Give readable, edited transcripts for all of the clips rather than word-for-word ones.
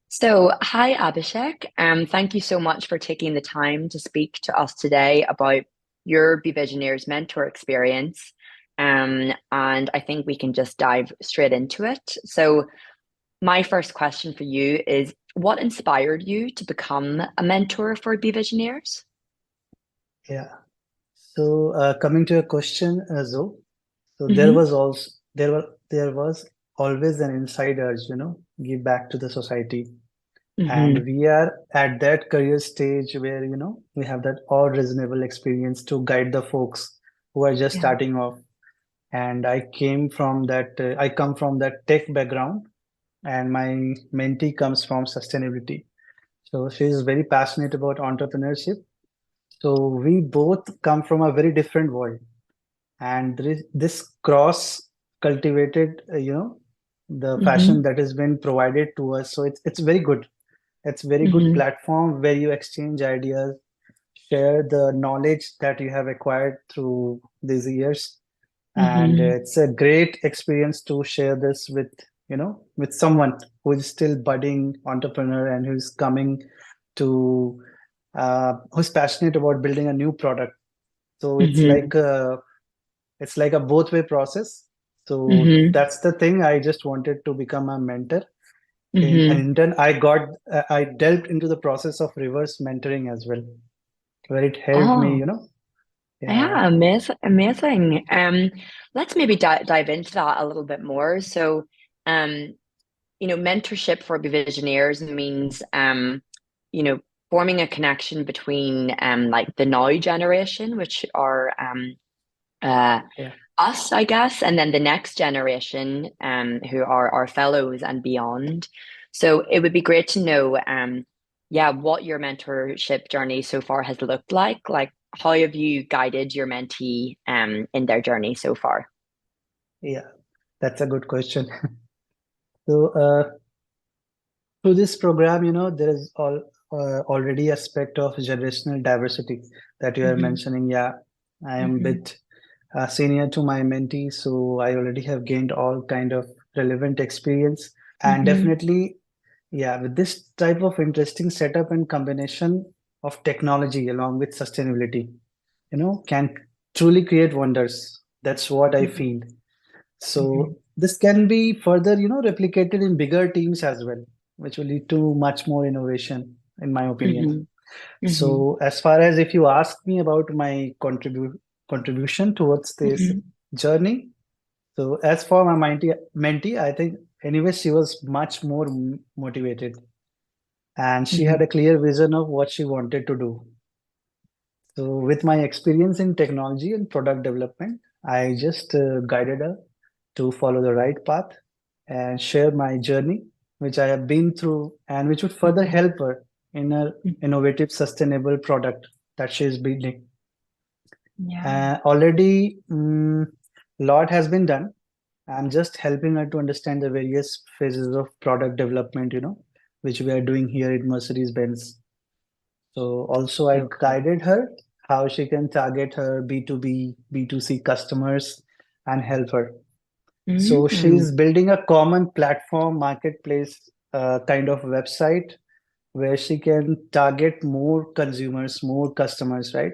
Hi Abhishek. Thank you so much for taking the time to speak to us today about your beVisioneers mentor experience. And I think we can just dive straight into it. My first question for you is, what inspired you to become a mentor for beVisioneers? Yeah. So coming to your question, Zoe, so Mm-hmm. there was always an inside urge, give back to the society. And Mm-hmm. we are at that career stage where, we have that all reasonable experience to guide the folks who are just Yeah. starting off. And I come from that tech background, and my mentee comes from sustainability. So she is very passionate about entrepreneurship. So we both come from a very different world, and there is this cross cultivated, the fashion Mm-hmm. that has been provided to us. So it's very good. It's very good Mm-hmm. platform where you exchange ideas, share the knowledge that you have acquired through these years, and Mm-hmm. it's a great experience to share this with with someone who is still budding entrepreneur and who's coming to who's passionate about building a new product. So Mm-hmm. it's like a both way process. So Mm-hmm. that's the thing. I just wanted to become a mentor. And Mm-hmm. in turn, I delved into the process of reverse mentoring as well, where it helped me, Oh. yeah, Yeah, amazing, amazing. Let's maybe dive into that a little bit more. Um, mentorship for beVisioneers means, you know, forming a connection between, like the now generation, which are, uh, yeah, us, I guess, and then the next generation, who are our fellows and beyond. So it would be great to know, yeah, what your mentorship journey so far has looked like. Like, how have you guided your mentee, in their journey so far? yeah. That's a good question. So through this program, there is already aspect of generational diversity that you are Hmm. mentioning. Yeah, I am a Hmm. bit senior to my mentee, so I already have gained all kind of relevant experience, and Hmm. definitely, yeah, with this type of interesting setup and combination of technology along with sustainability, can truly create wonders. That's what I feel. Hmm. So this can be further, replicated in bigger teams as well, which will lead to much more innovation, in my opinion. Hmm. Hmm. So as far as if you ask me about my contribution towards this Hmm. journey, so as for my mentee, I think anyway she was much more motivated, and she Hmm. had a clear vision of what she wanted to do. So with my experience in technology and product development, I just guided her to follow the right path and share my journey, which I have been through and which would further Hmm. help her in her innovative, sustainable product that she is building. Yeah. Already, lot has been done. I'm just helping her to understand the various phases of product development, which we are doing here at Mercedes-Benz. So also I So cool. guided her how she can target her B2B, B2C customers and help her. So Mm. she's building a common platform marketplace kind of website where she can target more consumers, more customers, right?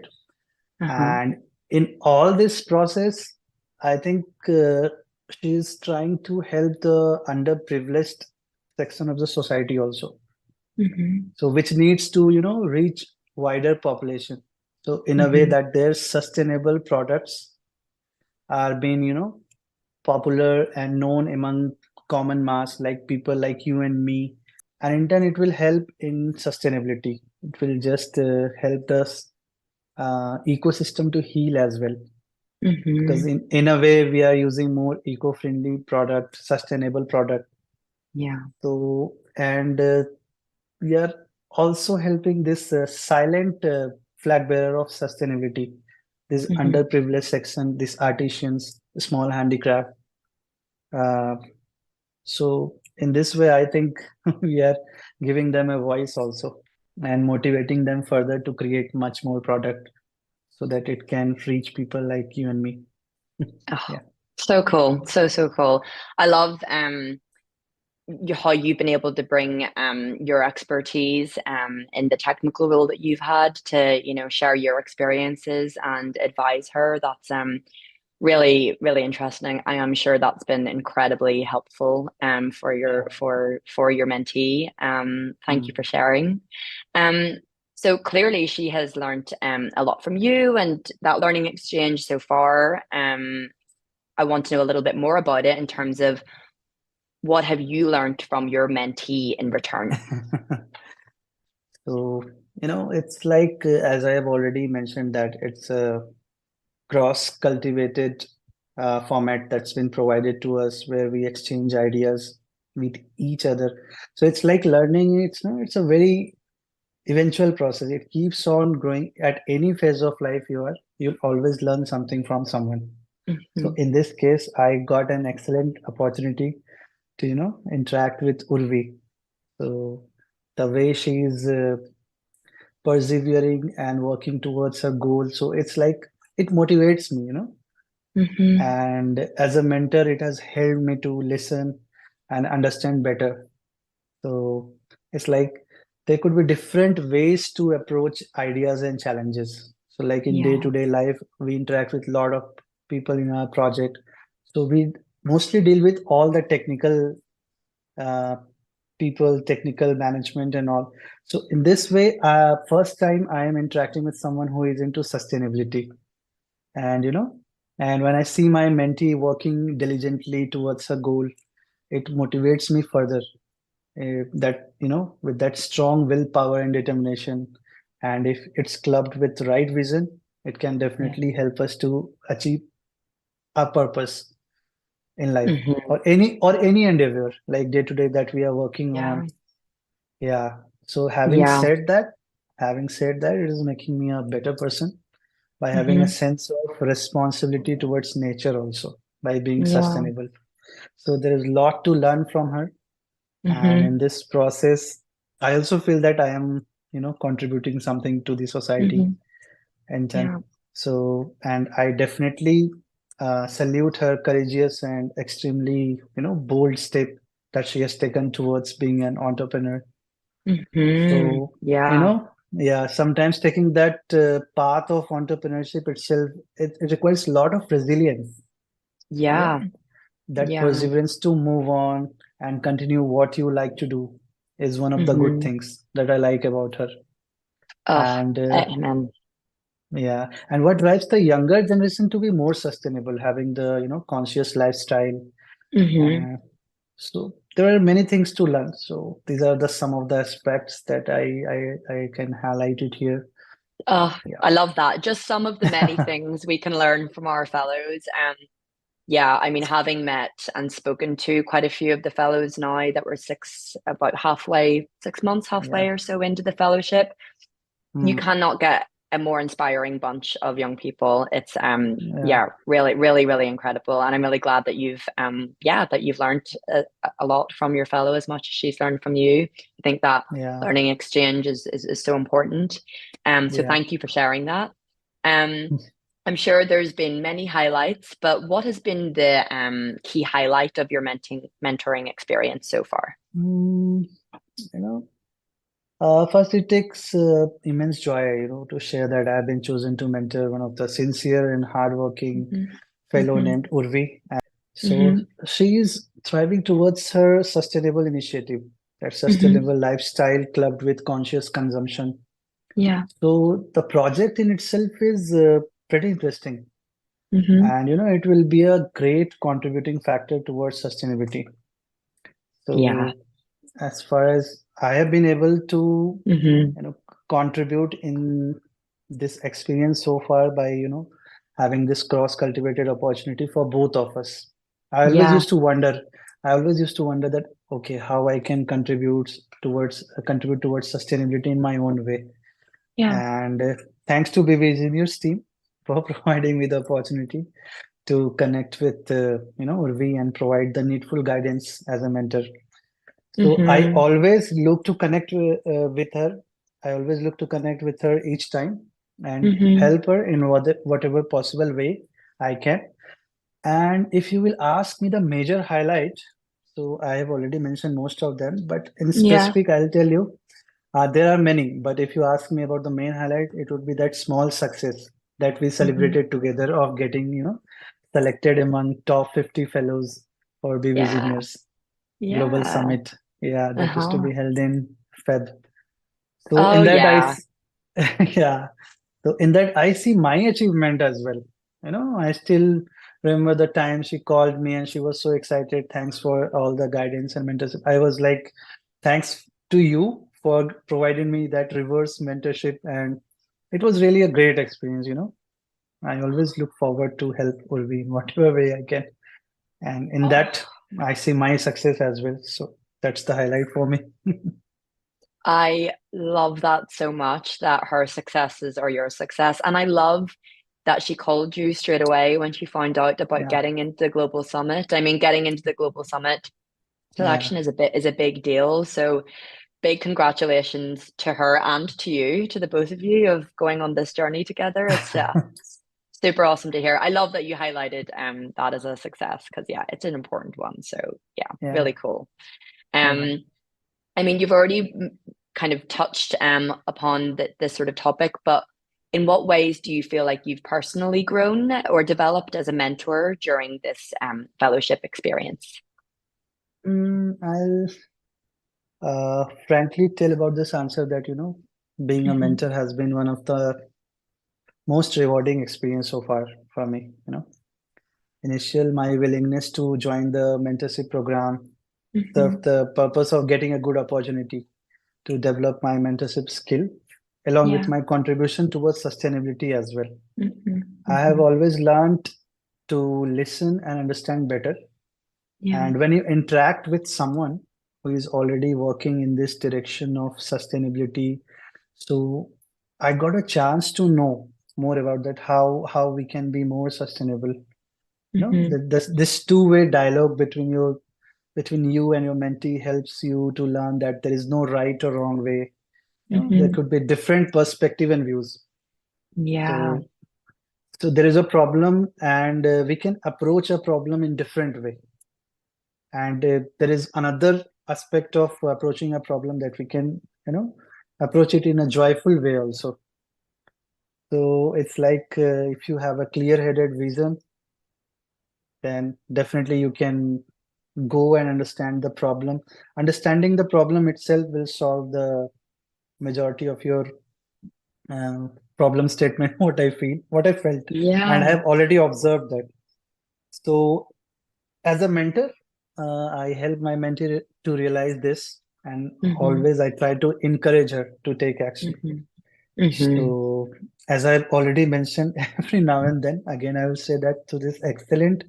Uh-huh. And in all this process, I think she's trying to help the underprivileged section of the society also. Hmm. So which needs to, reach wider population. So in a way Hmm. that their sustainable products are being, popular and known among common mass, like people like you and me. And in turn, it will help in sustainability. It will just help us ecosystem to heal as well. Because Hmm. in a way, we are using more eco-friendly product, sustainable product. Yeah. So, and we are also helping this silent flag bearer of sustainability, this Hmm. underprivileged section, these artisans, small handicraft. Uh, so in this way, I think we are giving them a voice also and motivating them further to create much more product so that it can reach people like you and me. Oh, Yeah. so cool. So, so cool. I love, how you've been able to bring your expertise in the technical role that you've had to, share your experiences and advise her. That's really, really interesting. I am sure that's been incredibly helpful for your Yeah. for your mentee. Thank you Mm. for sharing. Um, so clearly she has learned a lot from you and that learning exchange so far. I want to know a little bit more about it in terms of what have you learned from your mentee in return? So, it's like, as I have already mentioned, that it's a cross-cultivated format that's been provided to us where we exchange ideas with each other. So it's like learning, it's a very eventual process. It keeps on growing at any phase of life you'll always learn something from someone. So Hmm. in this case, I got an excellent opportunity to, interact with Urvi. So the way she's persevering and working towards her goal. So it's like it motivates me. Hmm. And as a mentor, it has helped me to listen and understand better. So it's like there could be different ways to approach ideas and challenges. So like in Yeah. day-to-day life, we interact with a lot of people in our project. So we mostly deal with all the technical uh, people, technical management and all. So in this way, first time I am interacting with someone who is into sustainability. And and when I see my mentee working diligently towards a goal, it motivates me further. That with that strong willpower and determination, and if it's clubbed with right vision, it can Yeah. definitely help us to achieve our purpose in life, Hmm. or any endeavor like day to day that we are working Yeah. on. Yeah. So Yeah. having said that, it is making me a better person by having a Hmm. sense of responsibility towards nature also by being Yeah. sustainable. So there is a lot to learn from her. And in Hmm. this process, I also feel that I am, contributing something to the society. Hmm. And then, Yeah. so, and I definitely salute her courageous and extremely, bold step that she has taken towards being an entrepreneur. Hmm. So, Yeah. yeah, sometimes taking that path of entrepreneurship itself, it requires a lot of resilience. Yeah, Yeah. that Yeah. perseverance to move on and continue what you like to do is one of the good Hmm. things that I like about her. Oh, And amen. yeah, and what drives the younger generation to be more sustainable, having the conscious lifestyle. Hmm. Uh, so there are many things to learn. So these are the some of the aspects that I can highlight it here. Oh, Yeah. I love that. Just some of the many things we can learn from our fellows. Yeah, I mean, having met and spoken to quite a few of the fellows now that were about halfway, 6 months, halfway Yeah. or so into the fellowship, you Mm, cannot get a more inspiring bunch of young people. It's yeah. yeah, really, really, really incredible. And I'm really glad that you've learned a lot from your fellow as much as she's learned from you. I think that Yeah. learning exchange is so important. So Yeah. thank you for sharing that. Um I'm sure there's been many highlights, but what has been the key highlight of your mentoring experience so far? Mm, you know, first, it takes immense joy, to share that I've been chosen to mentor one of the sincere and hardworking Hmm. fellow Hmm. named Urvi. So Hmm. she is thriving towards her sustainable initiative, that Hmm. sustainable lifestyle clubbed with conscious consumption. Yeah. So the project in itself is pretty interesting, Hmm. and it will be a great contributing factor towards sustainability. Yeah. So as far as I have been able to, Hmm. contribute in this experience so far by, having this cross-cultivated opportunity for both of us. I always Yeah. used to wonder, I always used to wonder that, okay, how I can contribute towards sustainability in my own way. Yeah. And thanks to beVisioneers team for providing me the opportunity to connect with, Urvi and provide the needful guidance as a mentor. So I Hmm. always look to connect with her. I always look to connect with her each time and Hmm. help her in whatever possible way I can. And if you will ask me the major highlight, So I have already mentioned most of them, but in Yeah. specific, I'll tell you, there are many. But if you ask me about the main highlight, it would be that small success that we Hmm. celebrated together of getting, selected among top 50 fellows for Yeah. beVisioneers Global Yeah. Summit. Yeah, that is to Uh-huh. be held in Feb. So Oh in that yeah. yeah. So in that I see my achievement as well. I still remember the time she called me and she was so excited. Thanks for all the guidance and mentorship. I was like, thanks to you for providing me that reverse mentorship. And it was really a great experience. I always look forward to help Urvi in whatever way I can. And in that, Oh, I see my success as well. So that's the highlight for me. I love that so much that her successes are your success. And I love that she called you straight away when she found out about Yeah, getting into the global summit. I mean, getting into the global summit yeah. selection is a big deal. So big congratulations to her and to you, to the both of you of going on this journey together. It's super awesome to hear. I love that you highlighted that as a success because yeah, it's an important one. So yeah, Yeah, really cool. yeah. Um, I mean, you've already kind of touched upon this sort of topic, but in what ways do you feel like you've personally grown or developed as a mentor during this fellowship experience? I'll frankly tell about this answer that, being a Hmm. mentor has been one of the most rewarding experience so far for me. My willingness to join the mentorship program served Hmm. the purpose of getting a good opportunity to develop my mentorship skill, along with Yeah. my contribution towards sustainability as well. Hmm. I have Hmm. always learned to listen and understand better. Yeah. And when you interact with someone who is already working in this direction of sustainability, so I got a chance to know more about that, how we can be more sustainable. Hmm. This two-way dialogue between you and your mentee helps you to learn that there is no right or wrong way. There Hmm. could be different perspective and views. Yeah. So so there is a problem, and we can approach a problem in different way. And there is another aspect of approaching a problem that we can, approach it in a joyful way also. So it's like if you have a clear-headed vision, then definitely you can go and understand the problem. Understanding the problem itself will solve the majority of your problem statement. What I felt, and I Yeah. have already observed that. So as a mentor, I help my mentee to realize this, and Hmm. always I try to encourage her to take action. Hmm. Hmm. So, as I've already mentioned, every now and then, again, I will say that to this excellent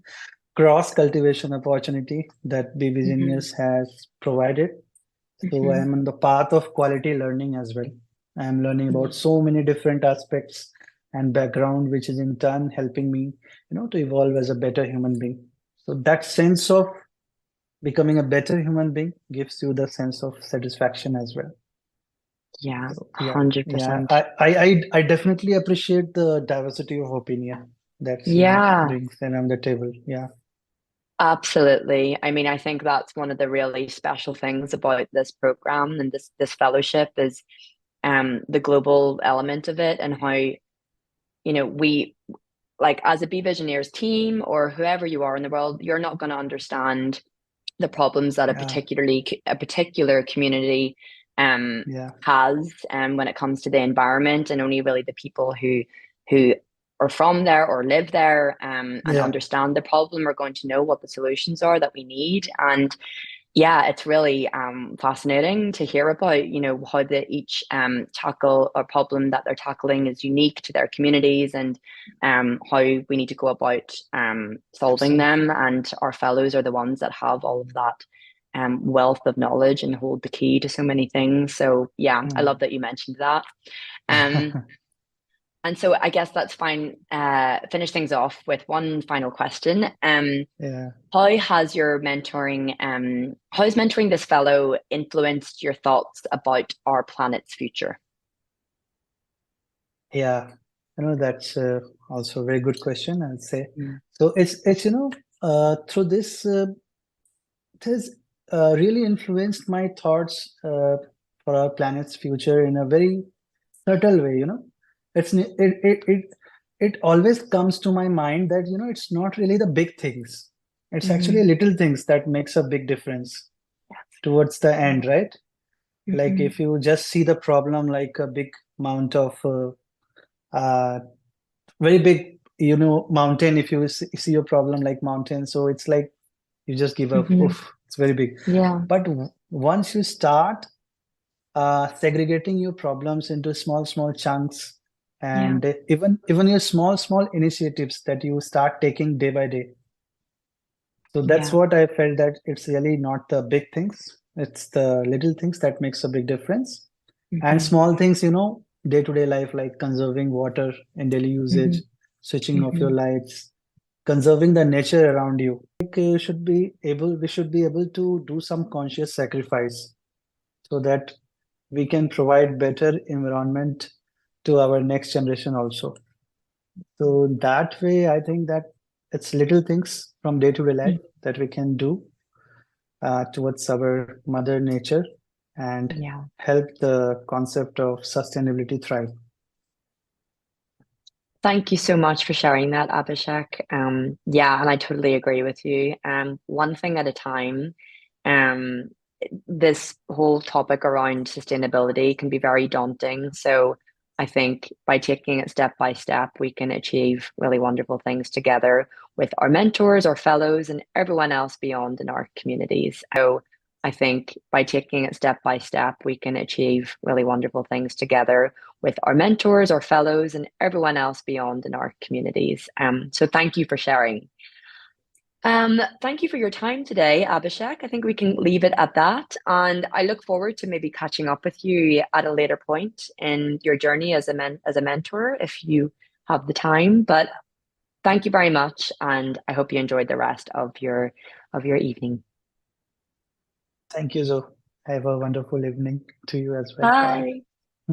cross cultivation opportunity that Hmm. beVisioneers has provided. So, I Hmm. am on the path of quality learning as well. I am learning about so many different aspects and background, which is in turn helping me, to evolve as a better human being. So, that sense of becoming a better human being gives you the sense of satisfaction as well. Yeah, So yeah, yeah, 100%. I definitely appreciate the diversity of opinion that she Yeah, brings in on the table. Yeah, absolutely. I mean, I think that's one of the really special things about this program and this fellowship is the global element of it and how, we like as a Be Visioneers team or whoever you are in the world, you're not going to understand the problems that yeah, a particular community yeah, has when it comes to the environment, and only really the people who are from there or live there and yeah. understand the problem are going to know what the solutions are that we need. And yeah, it's really fascinating to hear about, how they each tackle a problem that they're tackling is unique to their communities and how we need to go about solving Absolutely. them. And our fellows are the ones that have all of that wealth of knowledge and hold the key to so many things. So yeah, I love Mm. that you mentioned that. Um, and so I guess that's fine. Finish things off with one final question. Yeah, How has mentoring this fellow influenced your thoughts about our planet's future? yeah. That's also a very good question, I'd say. Mm. So it's through this it has really influenced my thoughts for our planet's future in a very subtle way, it always comes to my mind that, it's not really the big things. It's actually Hmm. little things that makes a big difference towards the end, right? Like Hmm. if you just see the problem like a big amount of uh, very big, mountain. If you see your problem like mountain, so it's like you just give up. Hmm. Oof, it's very big. Yeah, But once you start segregating your problems into small, small chunks, yeah, and even your small, small initiatives that you start taking day by day. So that's yeah. what I felt, that it's really not the big things. It's the little things that makes a big difference. And Hmm. small things, day-to-day life, like conserving water in daily usage, Hmm. switching off your Hmm. lights, conserving the nature around you. Like we should be able to do some conscious sacrifice so that we can provide better environment to our next generation also. So that way, I think that it's little things from day-to-day life that we can do towards our mother nature and Yeah. help the concept of sustainability thrive. Thank you so much for sharing that, Abhishek. Yeah, and I totally agree with you. One thing at a time. Um, this whole topic around sustainability can be very daunting. So I think by taking it step by step, we can achieve really wonderful things together with our mentors, our fellows, and everyone else beyond in our communities. So I think by taking it step by step, we can achieve really wonderful things together with our mentors, our fellows, and everyone else beyond in our communities. So thank you for sharing. Thank you for your time today, Abhishek. I think we can leave it at that. And I look forward to maybe catching up with you at a later point in your journey as a mentor if you have the time. But thank you very much, and I hope you enjoyed the rest of your evening. Thank you, Zoe. Have a wonderful evening to you as well. Bye. Bye.